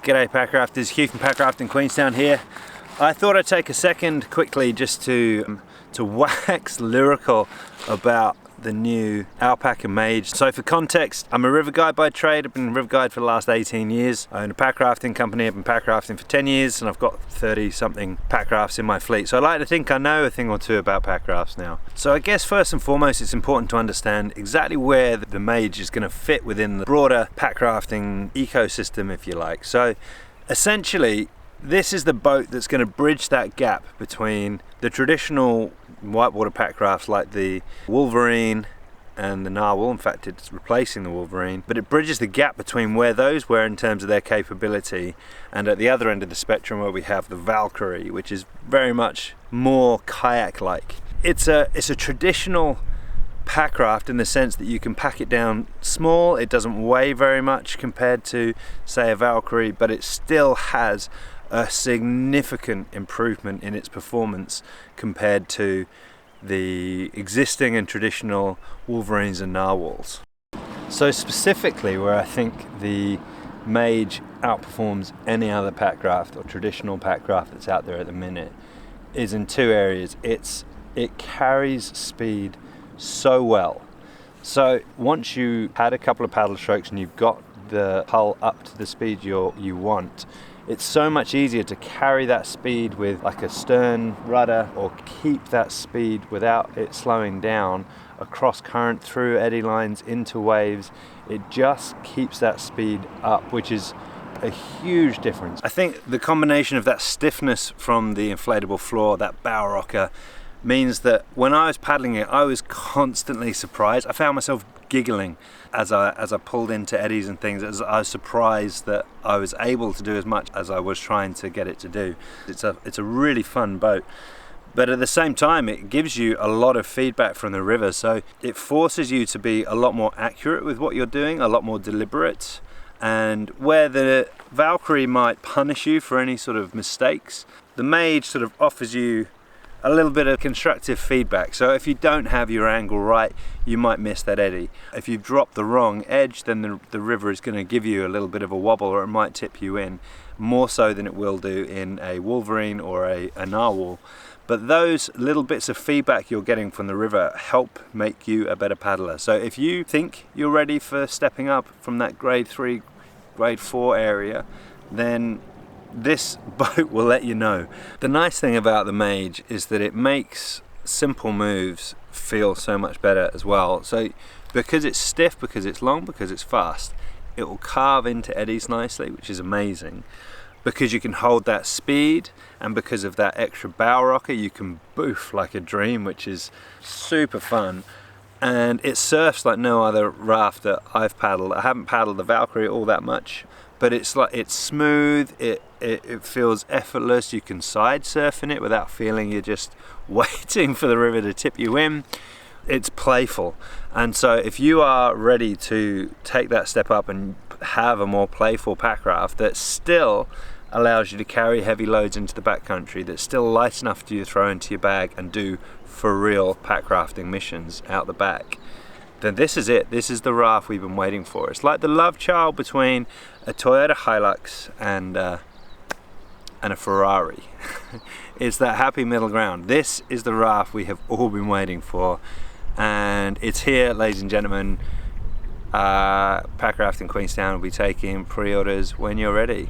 G'day Packrafters, Hugh from Packrafting Queenstown here. I thought I'd take a second quickly just to wax lyrical about the new Alpacka Mage. So for context, I'm a river guide by trade. I've been a river guide for the last 18 years. I own a packrafting company. I've been packrafting for 10 years and I've got 30 something packrafts in my fleet. So I like to think I know a thing or two about packrafts now. So I guess first and foremost it's important to understand exactly where the Mage is going to fit within the broader packrafting ecosystem, if you like. So essentially this is the boat that's going to bridge that gap between the traditional whitewater packrafts like the Wolverine and the Narwhal. In fact, it's replacing the Wolverine, but it bridges the gap between where those were in terms of their capability, and at the other end of the spectrum where we have the Valkyrie, which is very much more kayak-like. It's a traditional packraft in the sense that you can pack it down small. It doesn't weigh very much compared to, say, a Valkyrie, but it still has a significant improvement in its performance compared to the existing and traditional Wolverines and Narwhals. So specifically where I think the Mage outperforms any other packraft or traditional packraft that's out there at the minute is in two areas. It carries speed so well. So once you had a couple of paddle strokes and you've got the hull up to the speed you want, it's so much easier to carry that speed with like a stern rudder or keep that speed without it slowing down across current, through eddy lines, into waves. It just keeps that speed up, which is a huge difference. I think the combination of that stiffness from the inflatable floor, that bow rocker, means that when I was paddling it, I was constantly surprised. I found myself giggling as I pulled into eddies and things, as I was surprised that I was able to do as much as I was trying to get it to do. It's a really fun boat, but at the same time it gives you a lot of feedback from the river, so it forces you to be a lot more accurate with what you're doing, a lot more deliberate. And where the Valkyrie might punish you for any sort of mistakes, the Mage sort of offers you a little bit of constructive feedback. So if you don't have your angle right, you might miss that eddy. If you've dropped the wrong edge, then the river is going to give you a little bit of a wobble, or it might tip you in, more so than it will do in a Wolverine or a Narwhal. But those little bits of feedback you're getting from the river help make you a better paddler. So if you think you're ready for stepping up from that grade 3, grade 4 area, then this boat will let you know. The nice thing about the Mage is that it makes simple moves feel so much better as well. So because it's stiff, because it's long, because it's fast, it will carve into eddies nicely, which is amazing. Because you can hold that speed, and because of that extra bow rocker, you can boof like a dream, which is super fun. And it surfs like no other raft that I've paddled. I haven't paddled the Valkyrie all that much, but it's smooth, it feels effortless. You can side surf in it without feeling you're just waiting for the river to tip you in. It's playful. And so if you are ready to take that step up and have a more playful packraft that still allows you to carry heavy loads into the backcountry, that's still light enough to throw into your bag and do for real packrafting missions out the back, then this is it. This is the raft we've been waiting for. It's like the love child between a Toyota Hilux and a Ferrari. It's that happy middle ground. This is the raft we have all been waiting for, and it's here, ladies and gentlemen. Packrafting Queenstown will be taking pre-orders when you're ready.